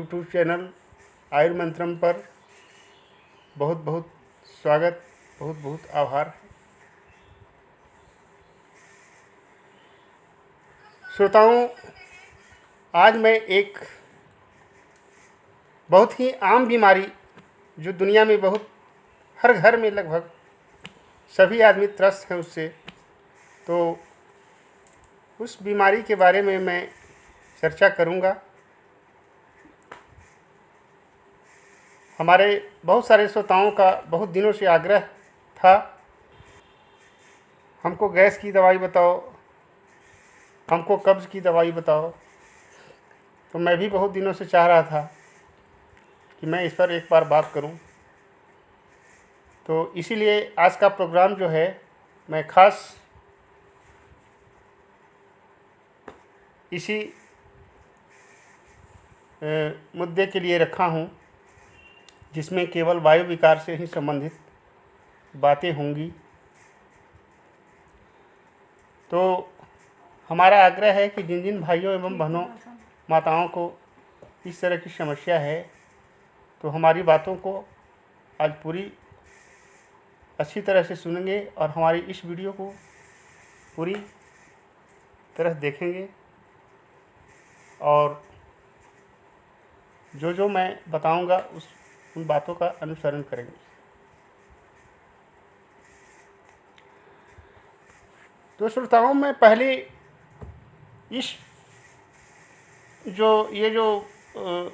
YouTube channel आयुर्मंत्रम पर बहुत बहुत स्वागत, बहुत बहुत आभार। श्रोताओं, आज मैं एक बहुत ही आम बीमारी जो दुनिया में बहुत हर घर में लगभग सभी आदमी त्रस्त हैं उससे, तो उस बीमारी के बारे में मैं चर्चा करूंगा। हमारे बहुत सारे श्रोताओं का बहुत दिनों से आग्रह था, हमको गैस की दवाई बताओ, हमको कब्ज़ की दवाई बताओ। तो मैं भी बहुत दिनों से चाह रहा था कि मैं इस पर एक बार बात करूं। तो इसीलिए आज का प्रोग्राम जो है मैं ख़ास इसी मुद्दे के लिए रखा हूं, जिसमें केवल वायु विकार से ही संबंधित बातें होंगी। तो हमारा आग्रह है कि जिन जिन भाइयों एवं बहनों माताओं को इस तरह की समस्या है, तो हमारी बातों को आज पूरी अच्छी तरह से सुनेंगे और हमारी इस वीडियो को पूरी तरह देखेंगे और जो जो मैं बताऊंगा उन बातों का अनुसरण करेंगे। तो श्रोताओं, मैं पहले इस जो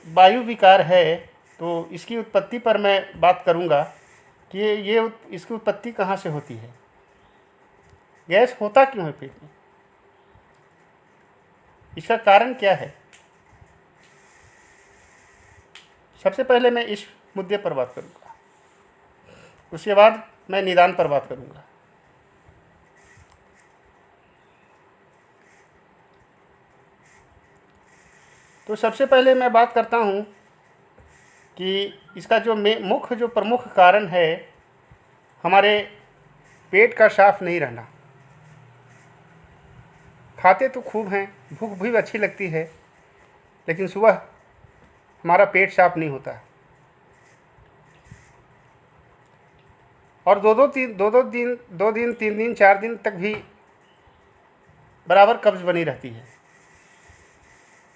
वायु विकार है, तो इसकी उत्पत्ति पर मैं बात करूंगा कि इसकी उत्पत्ति कहाँ से होती है, गैस होता क्यों है पेट में, इसका कारण क्या है। सबसे पहले मैं इस मुद्दे पर बात करूंगा, उसके बाद मैं निदान पर बात करूंगा। तो सबसे पहले मैं बात करता हूं कि इसका जो मुख्य जो प्रमुख कारण है, हमारे पेट का साफ नहीं रहना। खाते तो खूब हैं, भूख भी अच्छी लगती है, लेकिन सुबह हमारा पेट साफ नहीं होता है और दो दिन 3 दिन 4 दिन तक भी बराबर कब्ज़ बनी रहती है।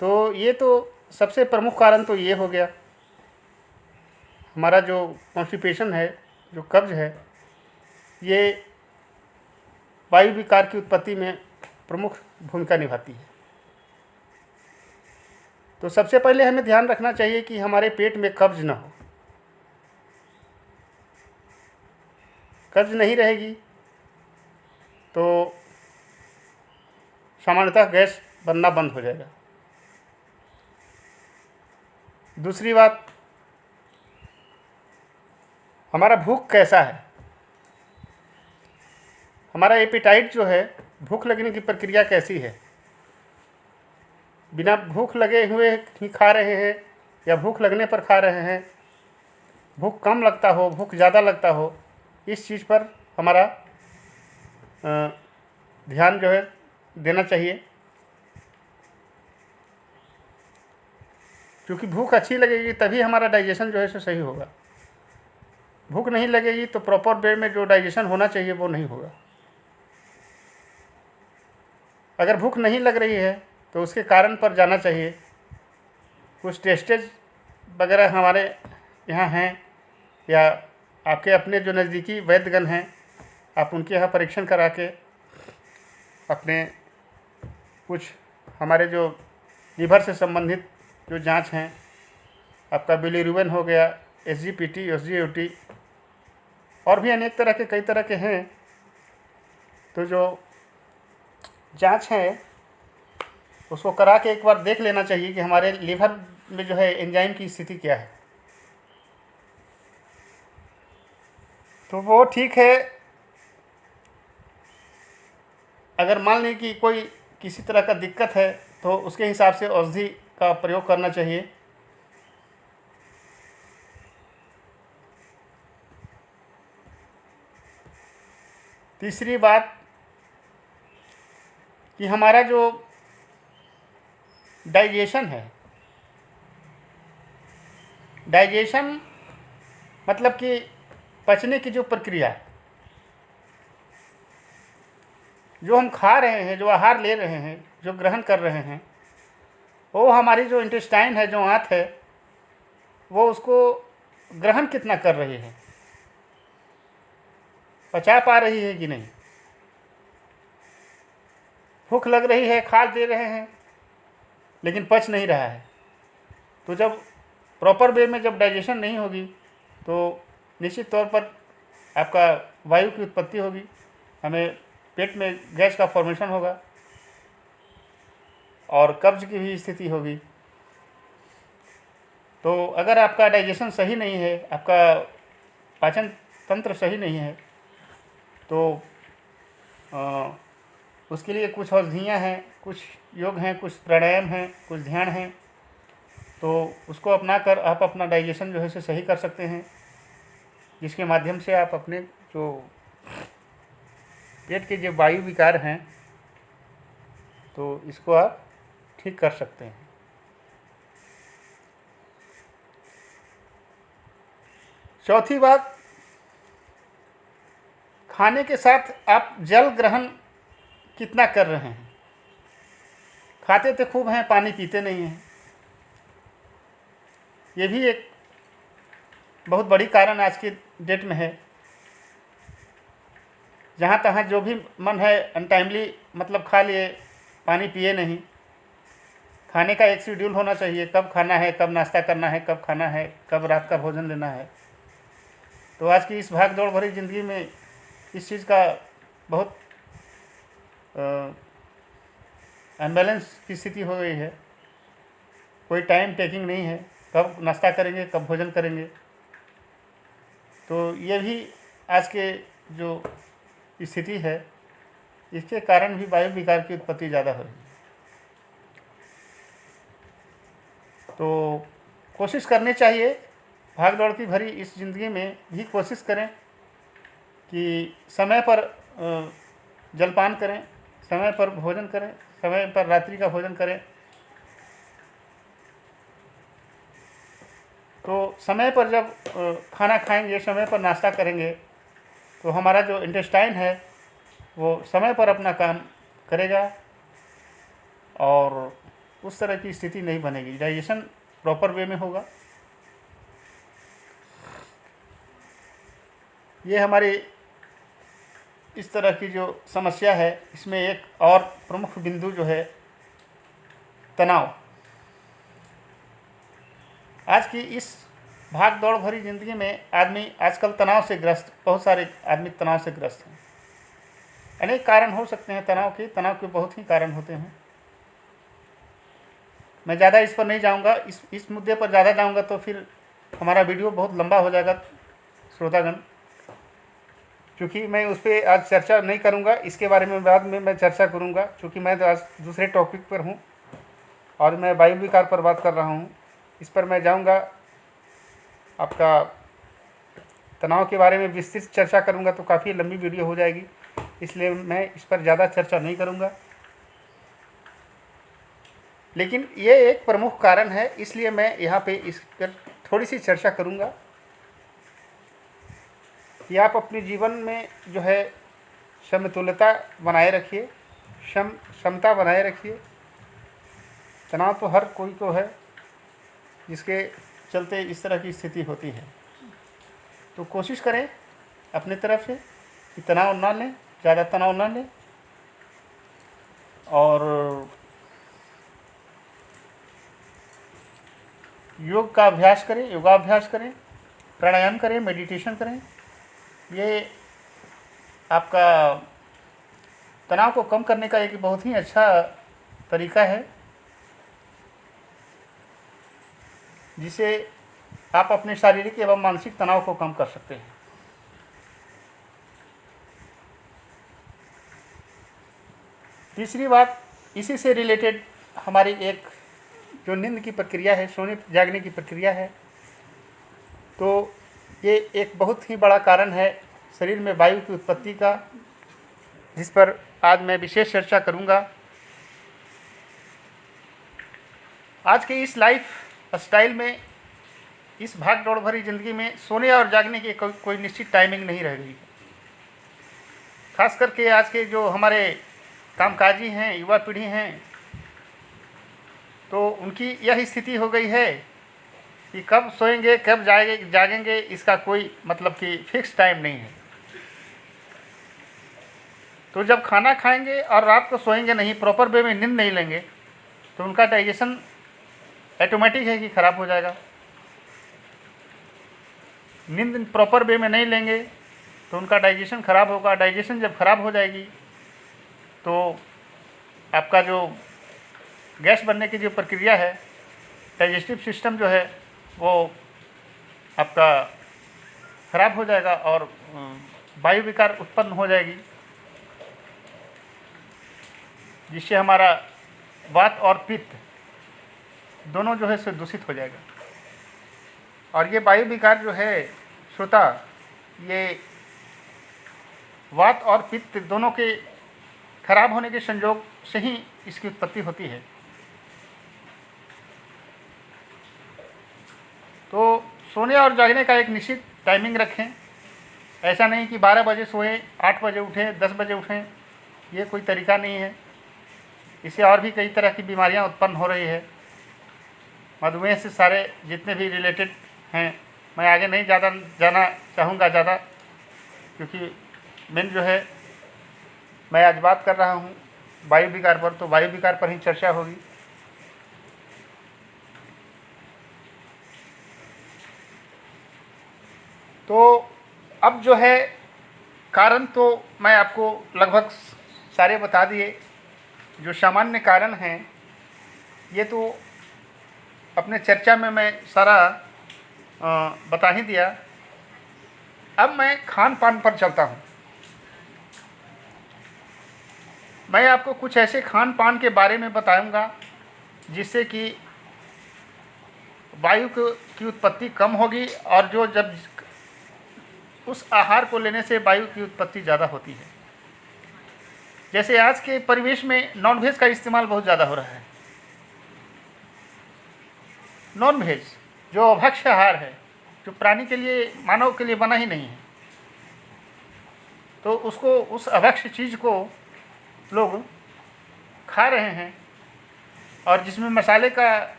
तो ये तो सबसे प्रमुख कारण तो ये हो गया, हमारा जो कॉन्स्टिपेशन है, जो कब्ज़ है, ये वायु विकार की उत्पत्ति में प्रमुख भूमिका निभाती है। तो सबसे पहले हमें ध्यान रखना चाहिए कि हमारे पेट में कब्ज़ ना हो। कब्ज़ नहीं रहेगी तो सामान्यतः गैस बनना बंद हो जाएगा। दूसरी बात, हमारा भूख कैसा है, हमारा एपेटाइट जो है, भूख लगने की प्रक्रिया कैसी है। बिना भूख लगे हुए ही खा रहे हैं या भूख लगने पर खा रहे हैं, भूख कम लगता हो, भूख ज़्यादा लगता हो, इस चीज़ पर हमारा ध्यान जो है देना चाहिए। क्योंकि भूख अच्छी लगेगी तभी हमारा डाइजेशन जो है सो सही होगा। भूख नहीं लगेगी तो प्रॉपर वे में जो डाइजेशन होना चाहिए वो नहीं होगा। अगर भूख नहीं लग रही है तो उसके कारण पर जाना चाहिए। कुछ टेस्टेज वगैरह हमारे यहाँ हैं या आपके अपने जो नज़दीकी वैद्यगण हैं, आप उनके यहाँ परीक्षण करा के अपने कुछ हमारे जो लीवर से संबंधित जो जांच हैं, आपका बिलीरुबिन हो गया, SGPT, SGOT और भी अनेक तरह के कई तरह के हैं, तो जो जांच है उसको करा के एक बार देख लेना चाहिए कि हमारे लीवर में जो है एंजाइम की स्थिति क्या है। तो वो ठीक है। अगर मान ली कि कोई किसी तरह का दिक्कत है तो उसके हिसाब से औषधि का प्रयोग करना चाहिए। तीसरी बात कि हमारा जो डाइजेशन है, डाइजेशन मतलब कि पचने की जो प्रक्रिया, जो हम खा रहे हैं, जो आहार ले रहे हैं, जो ग्रहण कर रहे हैं, वो हमारी जो इंटेस्टाइन है, जो आंत है, वो उसको ग्रहण कितना कर रही है, पचा पा रही है कि नहीं। भूख लग रही है, खा दे रहे हैं, लेकिन पच नहीं रहा है। तो जब प्रॉपर वे में जब डाइजेशन नहीं होगी तो निश्चित तौर पर आपका वायु की उत्पत्ति होगी, हमें पेट में गैस का फॉर्मेशन होगा और कब्ज की भी स्थिति होगी। तो अगर आपका डाइजेशन सही नहीं है, आपका पाचन तंत्र सही नहीं है, तो उसके लिए कुछ औषधियाँ हैं, कुछ योग हैं, कुछ प्राणायाम हैं, कुछ ध्यान हैं। तो उसको अपना कर आप अपना डाइजेशन जो है उसे सही कर सकते हैं, जिसके माध्यम से आप अपने जो पेट के जो वायु विकार हैं तो इसको आप ठीक कर सकते हैं। चौथी बात, खाने के साथ आप जल ग्रहण कितना कर रहे हैं। खाते तो खूब हैं, पानी पीते नहीं हैं। ये भी एक बहुत बड़ी कारण आज की डेट में है। जहाँ तहाँ जो भी मन है अनटाइमली मतलब खा लिए, पानी पिए नहीं। खाने का एक शेड्यूल होना चाहिए, कब खाना है, कब नाश्ता करना है, कब खाना है, कब रात का भोजन लेना है। तो आज की इस भाग दौड़ भरी ज़िंदगी में इस चीज़ का बहुत अनबैलेंस की स्थिति हो गई है। कोई टाइम टेकिंग नहीं है, कब नाश्ता करेंगे, कब भोजन करेंगे। तो ये भी आज के जो स्थिति है, इसके कारण भी वायु विकार की उत्पत्ति ज़्यादा हो रही है। तो कोशिश करनी चाहिए, भाग दौड़ की भरी इस ज़िंदगी में भी कोशिश करें कि समय पर जलपान करें, समय पर भोजन करें, समय पर रात्रि का भोजन करें। तो समय पर जब खाना खाएंगे, समय पर नाश्ता करेंगे, तो हमारा जो इंटेस्टाइन है वो समय पर अपना काम करेगा और उस तरह की स्थिति नहीं बनेगी, डाइजेशन प्रॉपर वे में होगा। ये हमारी इस तरह की जो समस्या है, इसमें एक और प्रमुख बिंदु जो है तनाव। आज की इस भाग दौड़ भरी ज़िंदगी में आदमी आजकल तनाव से ग्रस्त, बहुत सारे आदमी तनाव से ग्रस्त हैं। अनेक कारण हो सकते हैं तनाव के बहुत ही कारण होते हैं। मैं ज़्यादा इस पर नहीं जाऊंगा, इस मुद्दे पर ज़्यादा जाऊंगा तो फिर हमारा वीडियो बहुत लंबा हो जाएगा श्रोतागण। क्योंकि मैं उस पर आज चर्चा नहीं करूंगा, इसके बारे में बाद में मैं चर्चा करूंगा। क्योंकि मैं तो आज दूसरे टॉपिक पर हूं और मैं वायु विकार पर बात कर रहा हूं। इस पर मैं जाऊंगा, आपका तनाव के बारे में विस्तृत चर्चा करूंगा तो काफ़ी लंबी वीडियो हो जाएगी, इसलिए मैं इस पर ज़्यादा चर्चा नहीं करूंगा। लेकिन ये एक प्रमुख कारण है, इसलिए मैं यहाँ पे इस पर थोड़ी सी चर्चा करूंगा कि आप अपने जीवन में जो है समतुल्यता बनाए रखिए, समता बनाए रखिए। तनाव तो हर कोई को है, जिसके चलते इस तरह की स्थिति होती है। तो कोशिश करें अपने तरफ से कि तनाव ना लें, ज़्यादा तनाव ना लें और योग का अभ्यास करें, योगाभ्यास करें, प्राणायाम करें, मेडिटेशन करें। ये आपका तनाव को कम करने का एक बहुत ही अच्छा तरीका है, जिसे आप अपने शारीरिक एवं मानसिक तनाव को कम कर सकते हैं। तीसरी बात, इसी से रिलेटेड हमारी एक जो नींद की प्रक्रिया है, सोने जागने की प्रक्रिया है, तो ये एक बहुत ही बड़ा कारण है शरीर में वायु की उत्पत्ति का, जिस पर आज मैं विशेष चर्चा करूंगा। आज के इस लाइफ स्टाइल में इस भाग दौड़ भरी ज़िंदगी में सोने और जागने की कोई निश्चित टाइमिंग नहीं रह गई। खास करके आज के जो हमारे कामकाजी हैं, युवा पीढ़ी हैं, तो उनकी यह स्थिति हो गई है कि कब सोएंगे कब जागेंगे इसका कोई मतलब कि फिक्स टाइम नहीं है। तो जब खाना खाएंगे और रात को सोएंगे नहीं, प्रॉपर वे में नींद नहीं लेंगे, तो उनका डाइजेशन ऑटोमेटिक है कि ख़राब हो जाएगा। नींद प्रॉपर वे में नहीं लेंगे तो उनका डाइजेशन ख़राब होगा। डाइजेशन जब ख़राब हो जाएगी तो आपका जो गैस बनने की जो प्रक्रिया है, डाइजेस्टिव सिस्टम जो है वो आपका ख़राब हो जाएगा और वायु विकार उत्पन्न हो जाएगी, जिससे हमारा वात और पित्त दोनों जो है सो दूषित हो जाएगा। और ये वायु विकार जो है श्रोता, ये वात और पित्त दोनों के खराब होने के संयोग से ही इसकी उत्पत्ति होती है। तो सोने और जागने का एक निश्चित टाइमिंग रखें। ऐसा नहीं कि 12 बजे सोएं, 8 बजे उठें, 10 बजे उठें, ये कोई तरीका नहीं है। इससे और भी कई तरह की बीमारियां उत्पन्न हो रही है। मधुमेह से सारे जितने भी रिलेटेड हैं, मैं आगे नहीं ज़्यादा जाना चाहूँगा ज़्यादा, क्योंकि मेन जो है मैं आज बात कर रहा हूँ वायु विकार पर, तो वायु विकार पर ही चर्चा होगी। तो अब जो है कारण तो मैं आपको लगभग सारे बता दिए। जो सामान्य कारण हैं ये तो अपने चर्चा में मैं सारा बता ही दिया। अब मैं खान पान पर चलता हूँ। मैं आपको कुछ ऐसे खान पान के बारे में बताऊंगा जिससे कि वायु की उत्पत्ति कम होगी, और जो जब उस आहार को लेने से वायु की उत्पत्ति ज़्यादा होती है। जैसे आज के परिवेश में नॉनवेज का इस्तेमाल बहुत ज़्यादा हो रहा है। नॉनवेज जो अभक्ष्य आहार है, जो प्राणी के लिए, मानव के लिए बना ही नहीं है, तो उसको, उस अभक्ष्य चीज़ को लोग खा रहे हैं, और जिसमें मसाले का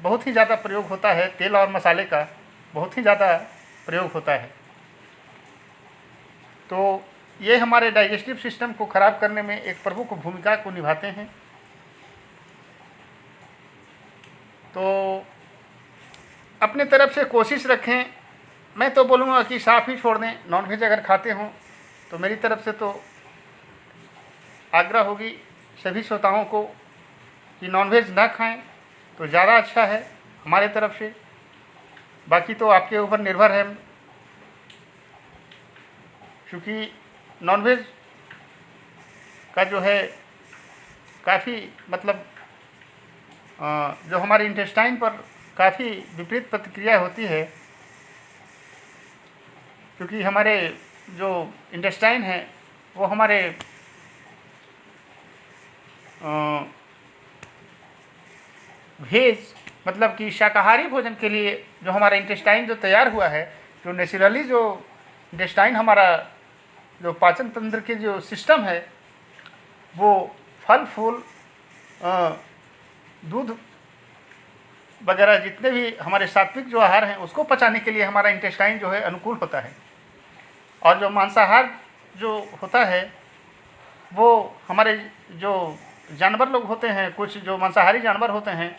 बहुत ही ज़्यादा प्रयोग होता है, तेल और मसाले का बहुत ही ज़्यादा प्रयोग होता है। तो ये हमारे डाइजेस्टिव सिस्टम को ख़राब करने में एक प्रमुख भूमिका को निभाते हैं। तो अपने तरफ से कोशिश रखें। मैं तो बोलूँगा कि साफ़ ही छोड़ दें। नॉनवेज अगर खाते हों तो मेरी तरफ से तो आग्रह होगी सभी श्रोताओं को कि नॉनवेज ना खाएं तो ज़्यादा अच्छा है हमारे तरफ से। बाकी तो आपके ऊपर निर्भर है, क्योंकि नॉनवेज का जो है काफ़ी मतलब जो हमारे इंटेस्टाइन पर काफ़ी विपरीत प्रतिक्रिया होती है, क्योंकि हमारे जो इंटेस्टाइन है वो हमारे वेज मतलब कि शाकाहारी भोजन के लिए जो हमारा इंटेस्टाइन जो तैयार हुआ है, जो नेचुरली जो इंटेस्टाइन हमारा जो पाचन तंत्र के जो सिस्टम है, वो फल फूल दूध वगैरह जितने भी हमारे सात्विक जो आहार हैं उसको पचाने के लिए हमारा इंटेस्टाइन जो है अनुकूल होता है। और जो मांसाहार जो होता है वो हमारे जो जानवर लोग होते हैं, कुछ जो मांसाहारी जानवर होते हैं,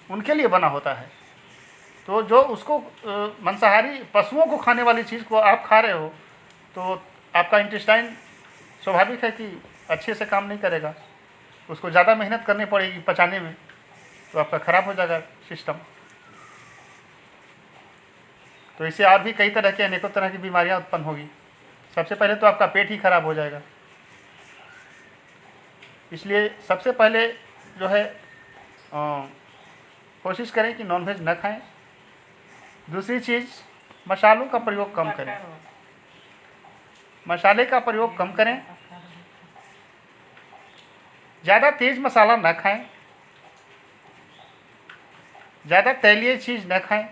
उनके लिए बना होता है। तो जो उसको मांसाहारी पशुओं को खाने वाली चीज़ को आप खा रहे हो तो आपका इंटेस्टाइन स्वाभाविक है कि अच्छे से काम नहीं करेगा, उसको ज़्यादा मेहनत करनी पड़ेगी पचाने में, तो आपका ख़राब हो जाएगा सिस्टम। तो इससे और भी कई तरह के अनेकों तरह की बीमारियां उत्पन्न होगी। सबसे पहले तो आपका पेट ही खराब हो जाएगा। इसलिए सबसे पहले जो है कोशिश करें कि नॉनवेज न खाएं। दूसरी चीज़, मसालों का प्रयोग कम करें। मसाले का प्रयोग कम करें, ज़्यादा तेज़ मसाला न खाएं, ज़्यादा तैलीय चीज़ न खाएं।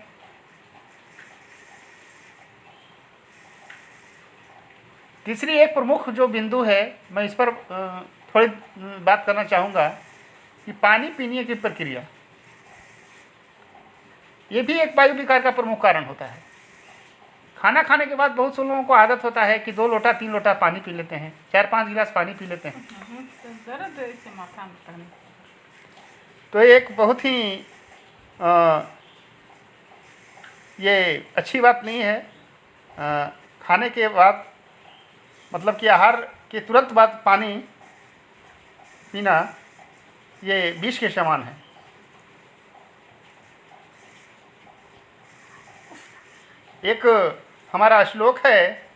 तीसरी एक प्रमुख जो बिंदु है, मैं इस पर थोड़ी बात करना चाहूँगा कि पानी पीने की प्रक्रिया, ये भी एक वायु विकार का प्रमुख कारण होता है। खाना खाने के बाद बहुत से लोगों को आदत होता है कि 2 लोटा 3 लोटा पानी पी लेते हैं, 4-5 गिलास पानी पी लेते हैं। तो एक बहुत ही ये अच्छी बात नहीं है। खाने के बाद मतलब कि आहार के तुरंत बाद पानी पीना ये विष के समान है। एक हमारा श्लोक है,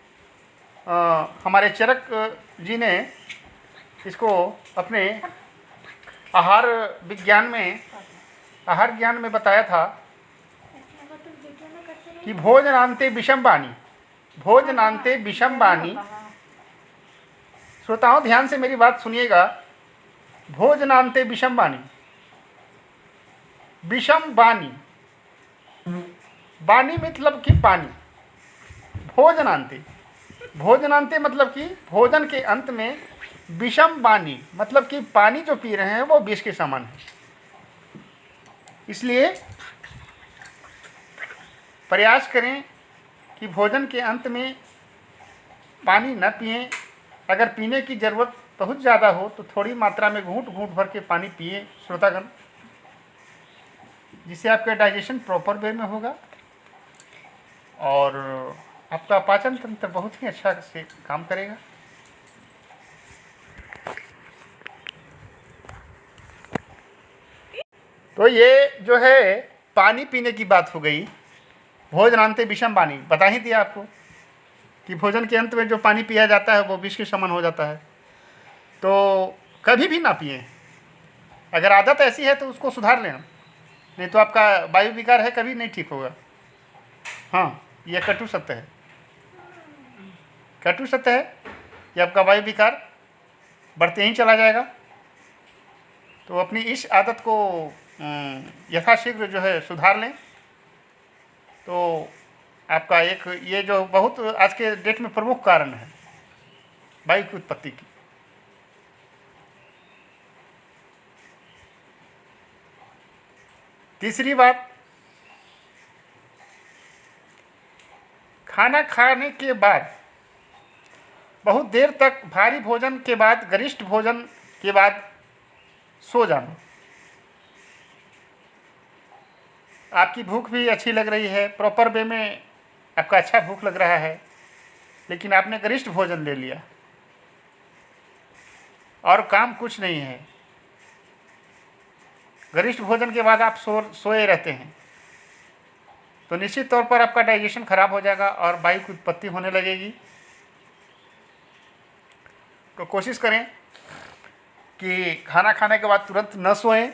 हमारे चरक जी ने इसको अपने आहार ज्ञान में बताया था कि भोजनान्ते विषम वाणी, भोजनान्ते विषम वाणी। श्रोताओं ध्यान से मेरी बात सुनिएगा। भोजनान्ते विषम वाणी, विषम वाणी, वाणी मतलब कि पानी। भोजनान्ते, भोजनान्ते मतलब कि भोजन के अंत में, विषम वाणी मतलब कि पानी जो पी रहे हैं वो विष के समान है। इसलिए प्रयास करें कि भोजन के अंत में पानी न पिएं। अगर पीने की ज़रूरत बहुत ज़्यादा हो तो थोड़ी मात्रा में घूंट घूंट भर के पानी पिए श्रोतागण, जिससे आपका डाइजेशन प्रॉपर वे में होगा और आपका पाचन तंत्र बहुत ही अच्छा से काम करेगा। तो ये जो है पानी पीने की बात हो गई। भोजनान्ते विषम वाणी बता ही दिया आपको कि भोजन के अंत में जो पानी पिया जाता है वो विष के समान हो जाता है। तो कभी भी ना पिए। अगर आदत ऐसी है तो उसको सुधार लेना, नहीं तो आपका वायु विकार है कभी नहीं ठीक होगा। हाँ, ये कटु सत्य है, कटु सत्य है कि आपका वायु विकार बढ़ते ही चला जाएगा। तो अपनी इस आदत को यथाशीघ्र जो है सुधार लें। तो आपका एक ये जो बहुत आज के डेट में प्रमुख कारण है वायु की उत्पत्ति की। तीसरी बात, खाना खाने के बाद बहुत देर तक भारी भोजन के बाद, गरिष्ठ भोजन के बाद सो जाना। आपकी भूख भी अच्छी लग रही है, प्रॉपर वे में आपका अच्छा भूख लग रहा है, लेकिन आपने गरिष्ठ भोजन ले लिया और काम कुछ नहीं है। गरिष्ठ भोजन के बाद आप सोए रहते हैं तो निश्चित तौर पर आपका डाइजेशन खराब हो जाएगा और वायु की उत्पत्ति होने लगेगी। तो कोशिश करें कि खाना खाने के बाद तुरंत न सोएं,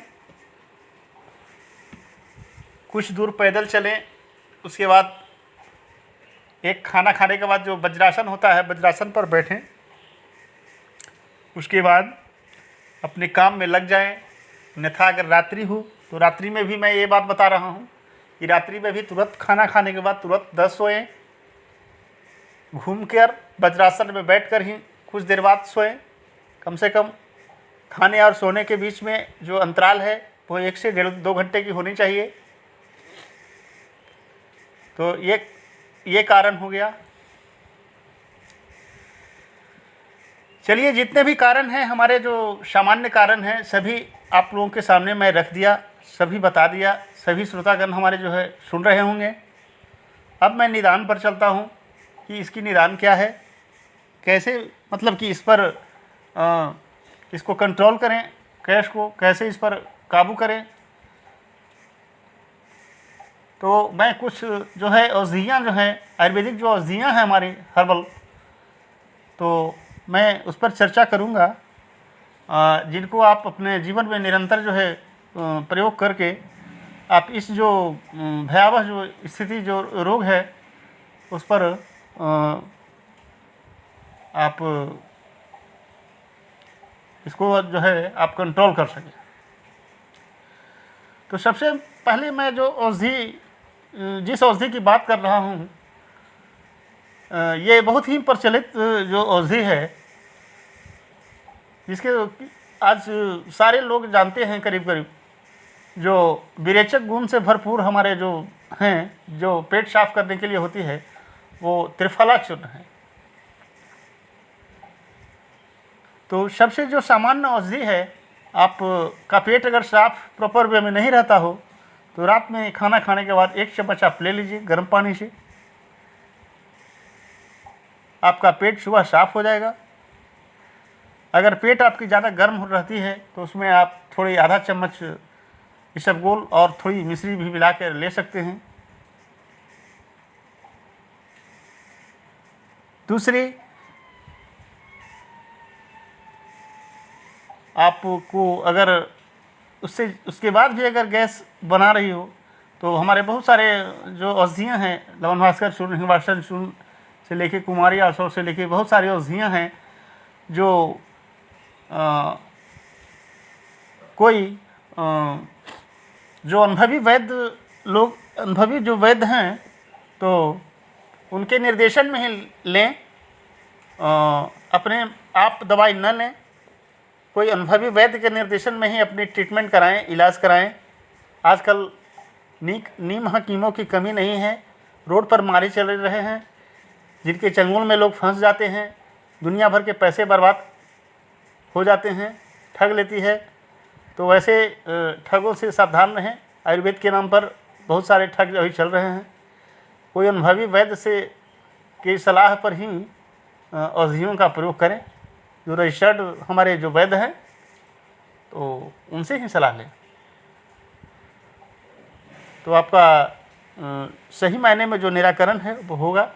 कुछ दूर पैदल चलें। उसके बाद एक खाना खाने के बाद जो वज्रासन होता है, वज्रासन पर बैठें। उसके बाद अपने काम में लग जाएं। अन्यथा अगर रात्रि हो तो रात्रि में भी मैं ये बात बता रहा हूँ कि रात्रि में भी तुरंत खाना खाने के बाद तुरंत 10 सोएं। घूम कर वज्रासन में बैठ कर ही कुछ देर बाद सोएं। कम से कम खाने और सोने के बीच में जो अंतराल है वो 1 से 1.5-2 घंटे की होनी चाहिए। तो ये कारण हो गया। चलिए, जितने भी कारण हैं, हमारे जो सामान्य कारण हैं, सभी आप लोगों के सामने मैं रख दिया, सभी बता दिया। सभी श्रोतागण हमारे जो है सुन रहे होंगे। अब मैं निदान पर चलता हूँ कि इसकी निदान क्या है, कैसे मतलब कि इस पर इसको कंट्रोल करें, गैस को कैसे इस पर काबू करें। तो मैं कुछ जो है औषधियाँ जो हैं, आयुर्वेदिक जो औषधियाँ हैं हमारी हर्बल, तो मैं उस पर चर्चा करूँगा, जिनको आप अपने जीवन में निरंतर जो है प्रयोग करके आप इस जो भयावह जो स्थिति जो रोग है उस पर आप इसको जो है आप कंट्रोल कर सकें। तो सबसे पहले मैं जो औषधि जिस औषधि की बात कर रहा हूँ, ये बहुत ही प्रचलित जो औषधि है, जिसके आज सारे लोग जानते हैं करीब करीब, जो विरेचक गुण से भरपूर हमारे जो हैं, जो पेट साफ करने के लिए होती है, वो त्रिफला चूर्ण है। तो सबसे जो सामान्य औषधि है, आपका पेट अगर साफ प्रॉपर वे में नहीं रहता हो तो रात में खाना खाने के बाद 1 चम्मच आप ले लीजिए गर्म पानी से, आपका पेट सुबह साफ हो जाएगा। अगर पेट आपकी ज़्यादा गर्म रहती है तो उसमें आप थोड़ी आधा चम्मच इसबगोल और थोड़ी मिश्री भी मिला कर ले सकते हैं। दूसरी, आपको अगर उसके बाद भी अगर गैस बना रही हो तो हमारे बहुत सारे जो औषधियाँ हैं, लवन भास्कर चूर्ण, हिंगवासन चूर्ण से लेके कुमारी आसौ से लेके बहुत सारी औषधियाँ हैं जो कोई जो अनुभवी वैद्य लोग, अनुभवी जो वैद्य हैं, तो उनके निर्देशन में ही लें, अपने आप दवाई न लें, कोई अनुभवी वैद्य के निर्देशन में ही अपनी ट्रीटमेंट कराएं, इलाज कराएं। आजकल नीम हकीमों की कमी नहीं है, रोड पर मारे चल रहे हैं, जिनके चंगुल में लोग फंस जाते हैं, दुनिया भर के पैसे बर्बाद हो जाते हैं, ठग लेती है। तो वैसे ठगों से सावधान रहें। आयुर्वेद के नाम पर बहुत सारे ठग अभी चल रहे हैं। कोई अनुभवी वैद्य से की सलाह पर ही औषधियों का प्रयोग करें, जो रजिस्टर्ड हमारे जो वैद्य हैं, तो उनसे ही सलाह लें, तो आपका सही मायने में जो निराकरण है वो होगा।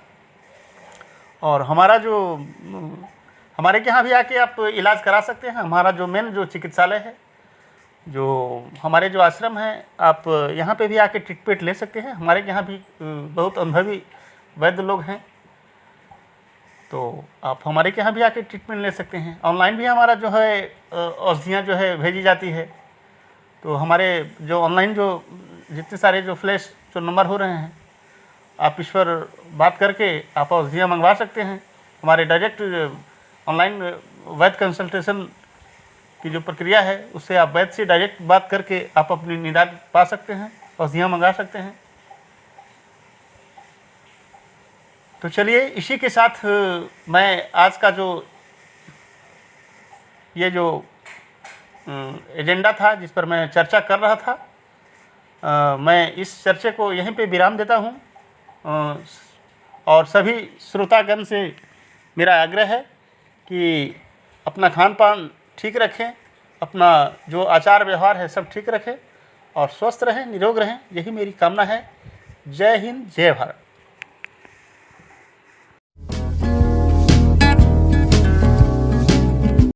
और हमारा जो हमारे के यहाँ भी आके आप इलाज करा सकते हैं। हमारा जो मेन जो चिकित्सालय है, जो हमारे जो आश्रम है, आप यहाँ पे भी आके ट्रीटमेंट ले सकते हैं। हमारे यहाँ भी बहुत अनुभवी वैद्य लोग हैं, तो आप हमारे के यहाँ भी आके ट्रीटमेंट ले सकते हैं। ऑनलाइन भी हमारा जो है औषधियाँ जो है भेजी जाती है। तो हमारे जो ऑनलाइन जो जितने सारे जो फ्लैश जो नंबर हो रहे हैं, आप इस पर बात करके आप औषधियाँ मंगवा सकते हैं। हमारे डायरेक्ट ऑनलाइन वैद्य कंसल्टेशन की जो प्रक्रिया है, उससे आप वैद्य से डायरेक्ट बात करके आप अपनी निदान पा सकते हैं, औषधियाँ मंगा सकते हैं। तो चलिए, इसी के साथ मैं आज का जो ये जो एजेंडा था जिस पर मैं चर्चा कर रहा था, मैं इस चर्चे को यहीं पे विराम देता हूँ। और सभी श्रोतागण से मेरा आग्रह है कि अपना खान पान ठीक रखें, अपना जो आचार व्यवहार है सब ठीक रखें और स्वस्थ रहें, निरोग रहें। यही मेरी कामना है। जय हिंद, जय भारत।